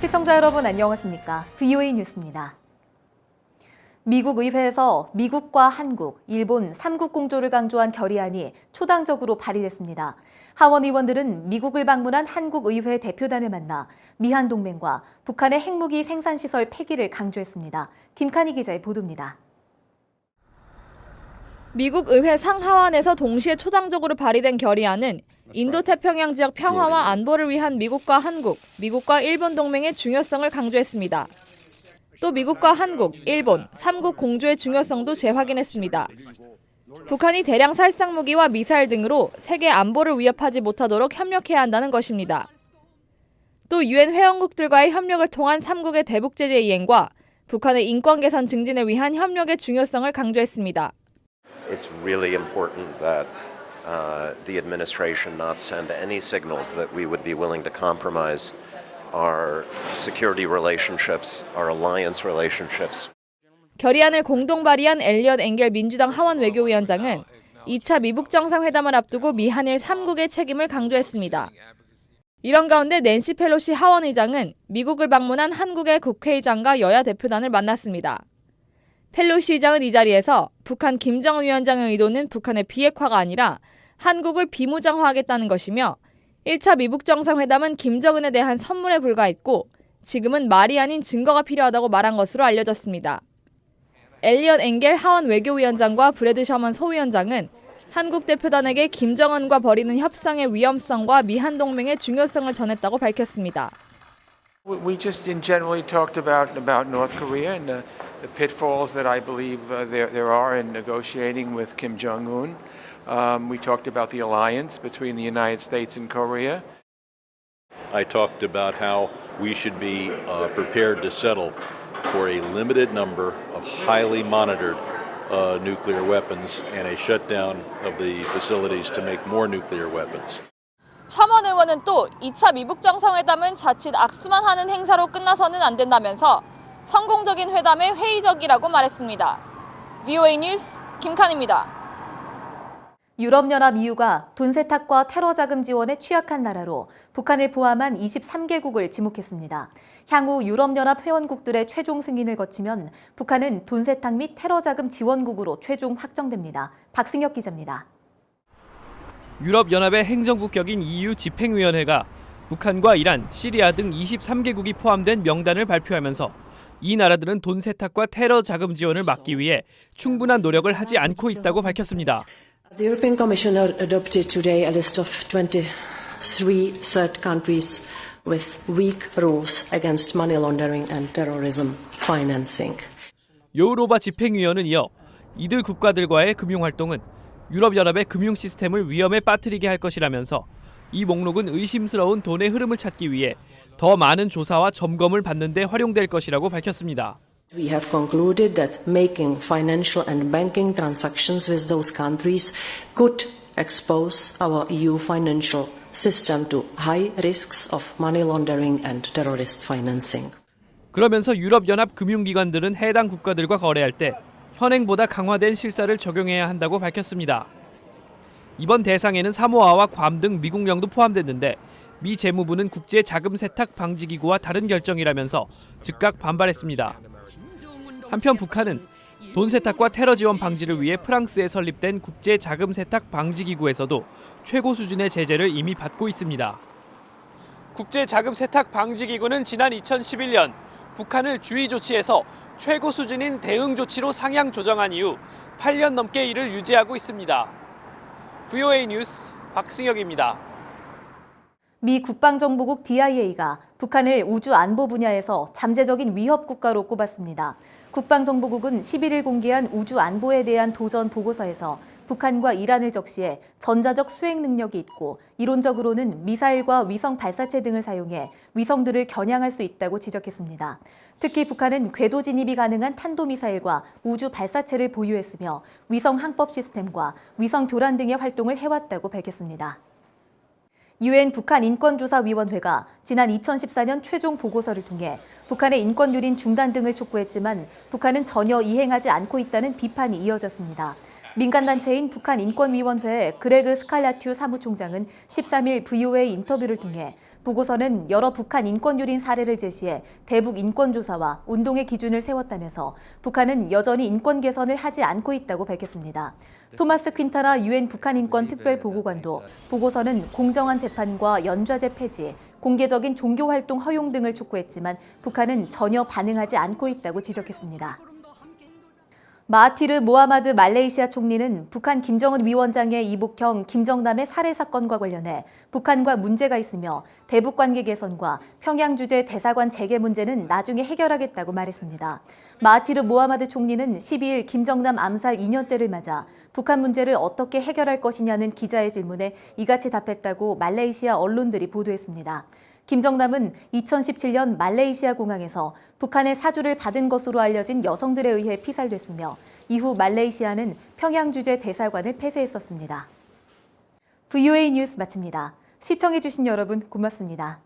시청자 여러분 안녕하십니까? VOA 뉴스입니다. 미국 의회에서 미국과 한국, 일본 3국 공조를 강조한 결의안이 초당적으로 발의됐습니다. 하원 의원들은 미국을 방문한 한국 의회 대표단을 만나 미한 동맹과 북한의 핵무기 생산시설 폐기를 강조했습니다. 김칸희 기자의 보도입니다. 미국 의회 상하원에서 동시에 초당적으로 발의된 결의안은 인도태평양 지역 평화와 안보를 위한 미국과 한국, 미국과 일본 동맹의 중요성을 강조했습니다. 또 미국과 한국, 일본, 3국 공조의 중요성도 재확인했습니다. 북한이 대량 살상무기와 미사일 등으로 세계 안보를 위협하지 못하도록 협력해야 한다는 것입니다. 또 유엔 회원국들과의 협력을 통한 3국의 대북 제재 이행과 북한의 인권 개선 증진을 위한 협력의 중요성을 강조했습니다. It's really important that the administration not send any signals that we would be willing to compromise our security relationships, our alliance relationships. 결의안을 공동 발의한 엘리엇 엥겔 민주당 하원 외교위원장은 2차 미북 정상회담을 앞두고 미한일 3국의 책임을 강조했습니다. 이런 가운데 낸시 펠로시 하원 의장은 미국을 방문한 한국의 국회의장과 여야 대표단을 만났습니다. 펠로시 의장은 이 자리에서 북한 김정은 위원장의 의도는 북한의 비핵화가 아니라 한국을 비무장화하겠다는 것이며 1차 미북 정상회담은 김정은에 대한 선물에 불과했고 지금은 말이 아닌 증거가 필요하다고 말한 것으로 알려졌습니다. 엘리엇 엥겔 하원 외교위원장과 브래드 셔먼 소위원장은 한국 대표단에게 김정은과 벌이는 협상의 위험성과 미한 동맹의 중요성을 전했다고 밝혔습니다. We just generally talked about North Korea and the pitfalls that I believe there are in negotiating with Kim Jong-un. We talked about the alliance between the United States and Korea. I talked about how we should be prepared to settle for a limited number of highly monitored nuclear weapons and a shutdown of the facilities to make more nuclear weapons. 셔먼 의원은 또 2차 미북 정상회담은 자칫 악수만 하는 행사로 끝나서는 안 된다면서 성공적인 회담에 회의적이라고 말했습니다. VOA 뉴스 김칸입니다. 유럽연합 EU가 돈 세탁과 테러 자금 지원에 취약한 나라로 북한을 포함한 23개국을 지목했습니다. 향후 유럽연합 회원국들의 최종 승인을 거치면 북한은 돈 세탁 및 테러 자금 지원국으로 최종 확정됩니다. 박승혁 기자입니다. 유럽연합의 행정부 격인 EU 집행위원회가 북한과 이란, 시리아 등 23개국이 포함된 명단을 발표하면서 이 나라들은 돈 세탁과 테러 자금 지원을 막기 위해 충분한 노력을 하지 않고 있다고 밝혔습니다. The European Commission adopted today a list of 23 third countries with weak rules against money laundering and terrorism financing. 요우로바 집행위원은 이어 이들 국가들과의 금융활동은 유럽연합의 금융 시스템을 위험에 빠뜨리게 할 것이라면서 이 목록은 의심스러운 돈의 흐름을 찾기 위해 더 많은 조사와 점검을 받는 데 활용될 것이라고 밝혔습니다. We have concluded that making financial and banking transactions with those countries could expose our EU financial system to high risks of money laundering and terrorist financing. 그러면서 유럽연합 금융기관들은 해당 국가들과 거래할 때 현행보다 강화된 실사를 적용해야 한다고 밝혔습니다. 이번 대상에는 사모아와 괌 등 미국령도 포함됐는데 미 재무부는 국제 자금 세탁 방지 기구와 다른 결정이라면서 즉각 반발했습니다. 한편 북한은 돈 세탁과 테러 지원 방지를 위해 프랑스에 설립된 국제 자금 세탁 방지 기구에서도 최고 수준의 제재를 이미 받고 있습니다. 국제 자금 세탁 방지 기구는 지난 2011년 북한을 주의 조치에서 최고 수준인 대응 조치로 상향 조정한 이후 8년 넘게 이를 유지하고 있습니다. VOA 뉴스 박승혁입니다. 미 국방정보국 DIA가 북한을 우주 안보 분야에서 잠재적인 위협 국가로 꼽았습니다. 국방정보국은 11일 공개한 우주 안보에 대한 도전 보고서에서 북한과 이란을 적시해 전자적 수행 능력이 있고 이론적으로는 미사일과 위성 발사체 등을 사용해 위성들을 겨냥할 수 있다고 지적했습니다. 특히 북한은 궤도 진입이 가능한 탄도미사일과 우주 발사체를 보유했으며 위성 항법 시스템과 위성 교란 등의 활동을 해왔다고 밝혔습니다. 유엔 북한인권조사위원회가 지난 2014년 최종 보고서를 통해 북한의 인권 유린 중단 등을 촉구했지만 북한은 전혀 이행하지 않고 있다는 비판이 이어졌습니다. 민간단체인 북한인권위원회 그레그 스칼라튜 사무총장은 13일 VOA 인터뷰를 통해 보고서는 여러 북한 인권유린 사례를 제시해 대북 인권조사와 운동의 기준을 세웠다면서 북한은 여전히 인권 개선을 하지 않고 있다고 밝혔습니다. 토마스 퀸타라 유엔 북한인권특별보고관도 보고서는 공정한 재판과 연좌제 폐지, 공개적인 종교활동 허용 등을 촉구했지만 북한은 전혀 반응하지 않고 있다고 지적했습니다. 마하티르 모하마드 말레이시아 총리는 북한 김정은 위원장의 이복형 김정남의 살해 사건과 관련해 북한과 문제가 있으며 대북 관계 개선과 평양 주재 대사관 재개 문제는 나중에 해결하겠다고 말했습니다. 마하티르 모하마드 총리는 12일 김정남 암살 2년째를 맞아 북한 문제를 어떻게 해결할 것이냐는 기자의 질문에 이같이 답했다고 말레이시아 언론들이 보도했습니다. 김정남은 2017년 말레이시아 공항에서 북한의 사주를 받은 것으로 알려진 여성들에 의해 피살됐으며 이후 말레이시아는 평양 주재 대사관을 폐쇄했었습니다. VOA 뉴스 마칩니다. 시청해주신 여러분 고맙습니다.